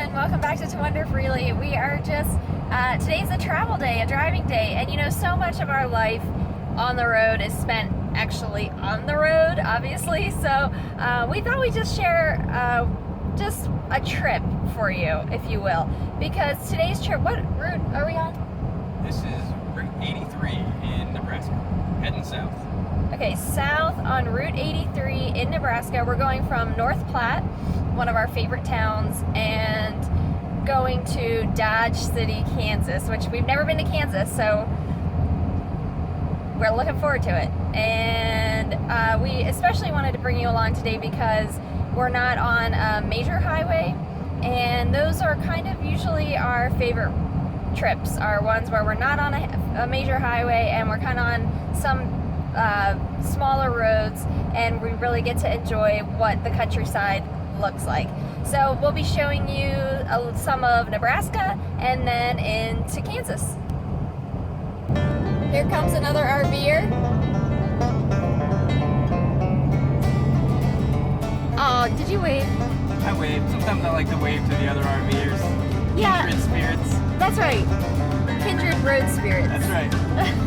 everyone, welcome back to Wander Freely. We are just, today's a travel day, a driving day, and you know, so much of our life on the road is spent actually on the road, obviously, so we thought we'd just share just a trip for you, if you will, because today's trip, what route are we on? This is Route 83 in Nebraska, heading south. Okay, south on Route 83 in Nebraska. We're going from North Platte, one of our favorite towns, and going to Dodge City, Kansas, which we've never been to Kansas, so we're looking forward to it. And we especially wanted to bring you along today because we're not on a major highway, and those are kind of usually our favorite trips, are ones where we're not on a major highway and we're kind of on some smaller roads, and we really get to enjoy what the countryside looks like. So we'll be showing you some of Nebraska and then into Kansas. Here comes another RVer. Oh, did you wave? I wave. Sometimes I like to wave to the other RVers. Yeah. Kindred spirits. That's right. Kindred road spirits. That's right.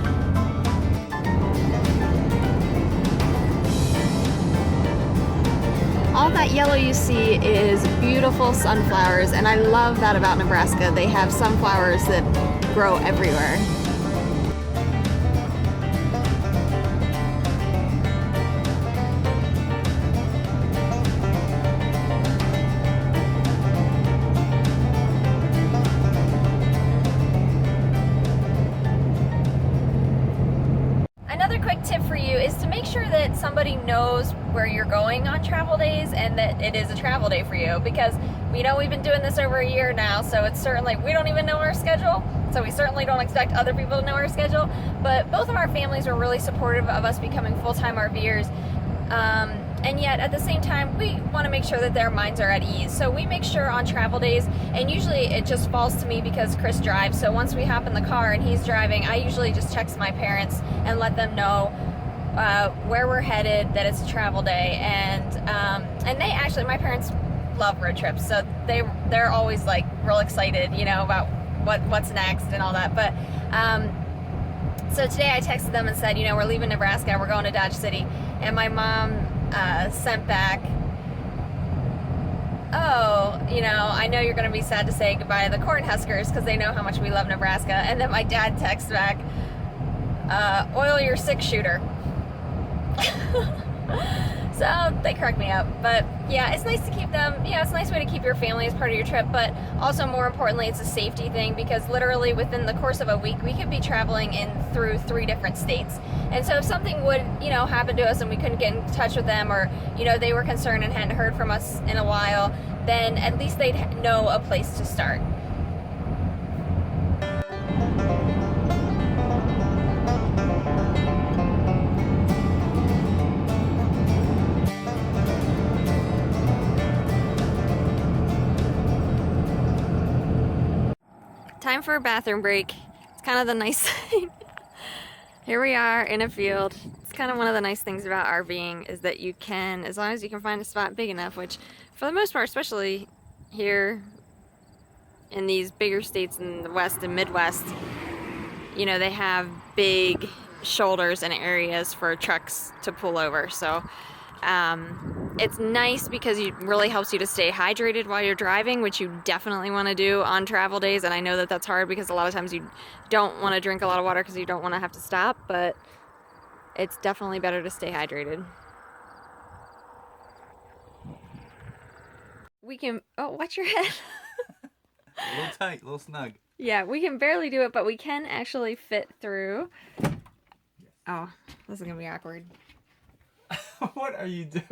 All that yellow you see is beautiful sunflowers, and I love that about Nebraska. They have sunflowers that grow everywhere. Another quick tip for you is to make sure that somebody knows where you're going on travel days and that it is a travel day for you, because we know we've been doing this over a year now, so it's certainly, we don't even know our schedule, so we certainly don't expect other people to know our schedule, but both of our families were really supportive of us becoming full-time RVers, and yet at the same time we want to make sure that their minds are at ease, so we make sure on travel days, and usually it just falls to me because Chris drives, so once we hop in the car and he's driving, I usually just text my parents and let them know where we're headed, that it's a travel day, and they actually, my parents love road trips, so they're always like real excited, you know, about what's next and all that. But so today I texted them and said, you know, we're leaving Nebraska, we're going to Dodge City, and my mom sent back, oh, you know, I know you're going to be sad to say goodbye to the Cornhuskers because they know how much we love Nebraska. And then my dad texts back, oil your six-shooter. So they crack me up, but yeah, it's nice to keep them, you know, it's a nice way to keep your family as part of your trip, but also more importantly, it's a safety thing, because literally within the course of a week, we could be traveling through 3 different states. And so if something would, you know, happen to us and we couldn't get in touch with them, or, you know, they were concerned and hadn't heard from us in a while, then at least they'd know a place to start. Time for a bathroom break. It's kind of the nice thing. Here we are in a field. It's kind of one of the nice things about RVing is that you can, as long as you can find a spot big enough, which for the most part, especially here in these bigger states in the West and Midwest, you know, they have big shoulders and areas for trucks to pull over. So it's nice because it really helps you to stay hydrated while you're driving, which you definitely want to do on travel days. And I know that that's hard because a lot of times you don't want to drink a lot of water because you don't want to have to stop, but it's definitely better to stay hydrated. We can, oh, watch your head. A little tight, a little snug. Yeah, we can barely do it, but we can actually fit through. Oh, this is going to be awkward. What are you doing?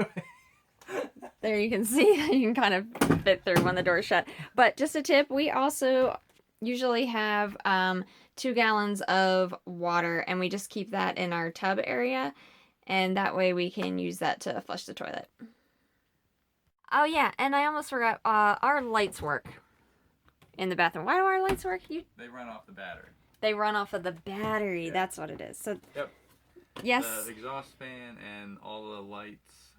There you can see that you can kind of fit through when the door's shut. But just a tip, we also usually have 2 gallons of water, and we just keep that in our tub area, and that way we can use that to flush the toilet. Oh yeah, and I almost forgot, our lights work in the bathroom. Why do our lights work? They run off the battery. They run off of the battery, Yeah. That's what it is. So yep. Yes. The exhaust fan and all the lights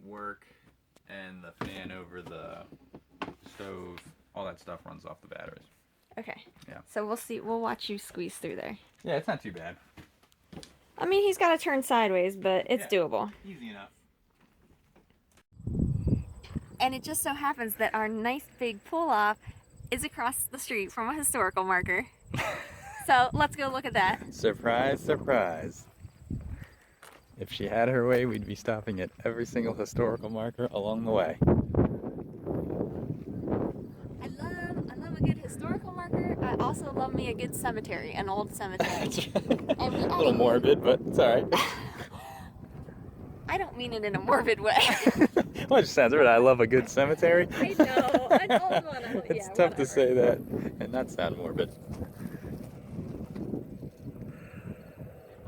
work, and the fan over the stove, all that that stuff runs off the batteries. Okay. Yeah. So we'll see. We'll watch you squeeze through there. Yeah, it's not too bad. I mean, he's got to turn sideways, but it's doable. Easy enough. And it just so happens that our nice big pull-off is across the street from a historical marker. So let's go look at that. Surprise, surprise. If she had her way, we'd be stopping at every single historical marker along the way. I love a good historical marker. I also love me a good cemetery, an old cemetery. A little morbid, but it's alright. I don't mean it in a morbid way. Well, it just sounds right. I love a good cemetery. I know. I don't want to. It's tough to say that and not sound morbid.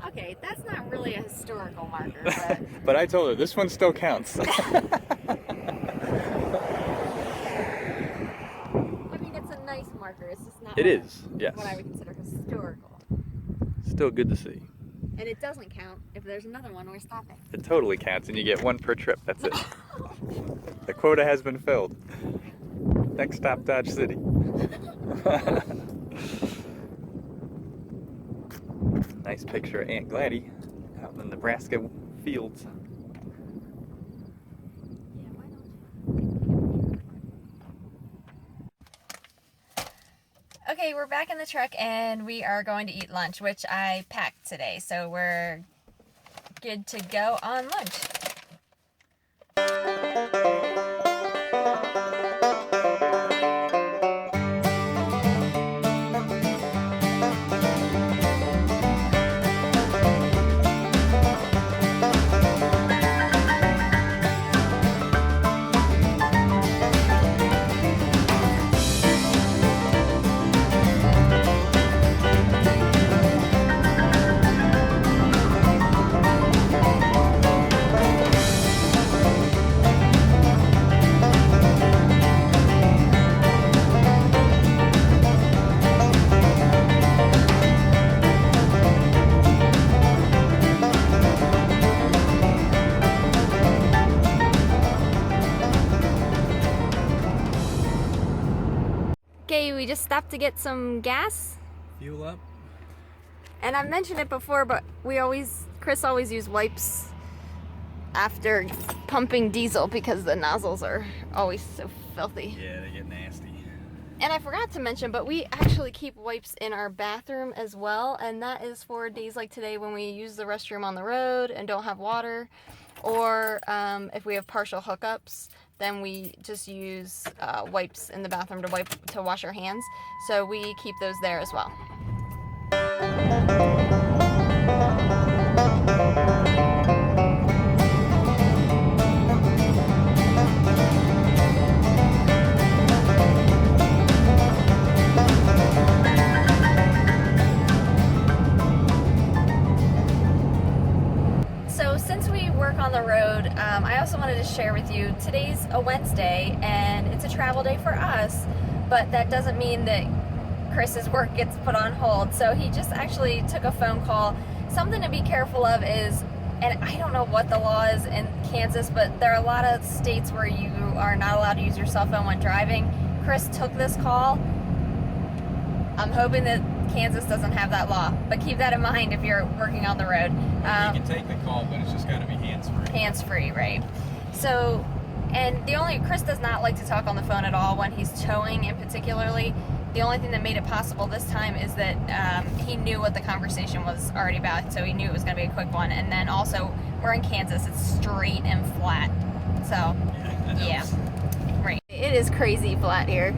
Okay, that's not really a historical marker, but... But I told her, this one still counts. I mean, it's a nice marker. It's just not It is, yes. what I would consider historical. Still good to see. And it doesn't count if there's another one we're stopping. It totally counts, and you get one per trip. That's it. The quota has been filled. Next stop, Dodge City. Nice picture of Aunt Gladdy out in the Nebraska fields. Yeah, why don't you? Okay, we're back in the truck and we are going to eat lunch, which I packed today, so we're good to go on lunch. Okay, we just stopped to get some gas. Fuel up. And I've mentioned it before, but Chris always used wipes after pumping diesel because the nozzles are always so filthy. Yeah, they get nasty. And I forgot to mention, but we actually keep wipes in our bathroom as well, and that is for days like today when we use the restroom on the road and don't have water, or if we have partial hookups, then we just use wipes in the bathroom to wash our hands. So we keep those there as well. So since we work on the road, I also wanted to share with you, today's a Wednesday and it's a travel day for us, but that doesn't mean that Chris's work gets put on hold. So he just actually took a phone call. Something to be careful of is, and I don't know what the law is in Kansas, but there are a lot of states where you are not allowed to use your cell phone when driving. Chris took this call. I'm hoping that Kansas doesn't have that law, but keep that in mind if you're working on the road. You can take the call, but it's just got to be hands-free. Hands-free, right. So, and Chris does not like to talk on the phone at all when he's towing in particularly. The only thing that made it possible this time is that he knew what the conversation was already about, so he knew it was going to be a quick one. And then also, we're in Kansas, it's straight and flat. So, yeah. Right. It is crazy flat here.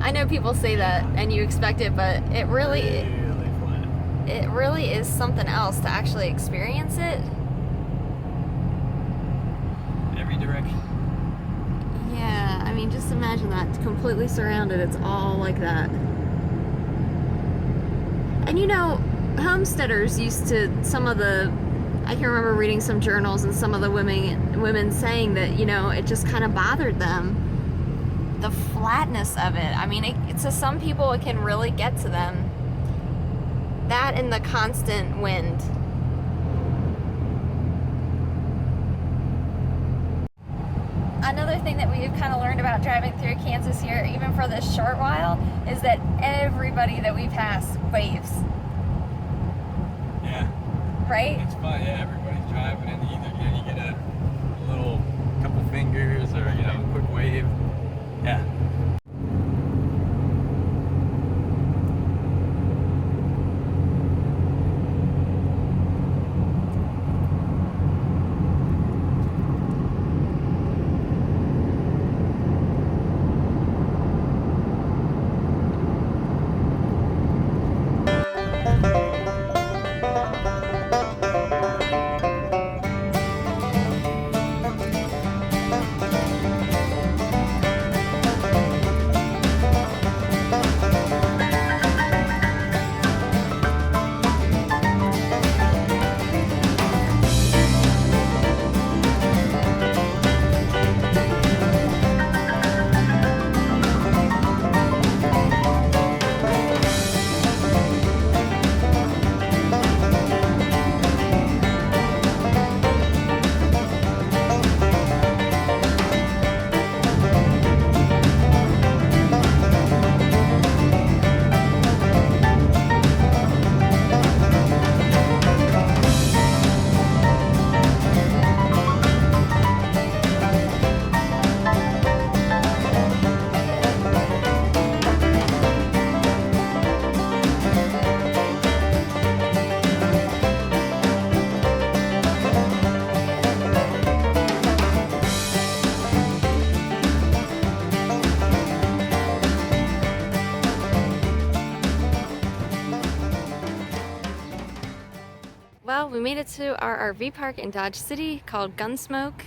I know people say that and you expect it, but it really is something else to actually experience it. Every direction. Yeah, I mean, just imagine that, completely surrounded, it's all like that. And you know, homesteaders used to, I can remember reading some journals and some of the women saying that, you know, it just kind of bothered them. The flatness of it. I mean, to some people it can really get to them. That and the constant wind. another thing that we've kind of learned about driving through Kansas here, even for this short while, is that everybody that we pass waves. Yeah. Right? It's fun. Yeah, everybody's driving, and either you get a little couple fingers or a quick wave. Yeah. Well, we made it to our RV park in Dodge City called Gunsmoke,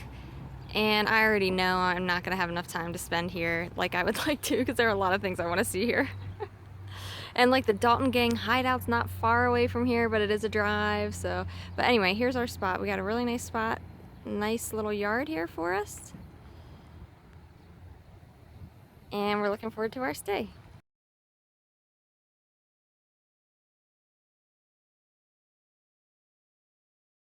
and I already know I'm not going to have enough time to spend here like I would like to, because there are a lot of things I want to see here. And like the Dalton Gang hideout's not far away from here, but it is a drive, so. But anyway, here's our spot. We got a really nice spot, nice little yard here for us. And we're looking forward to our stay.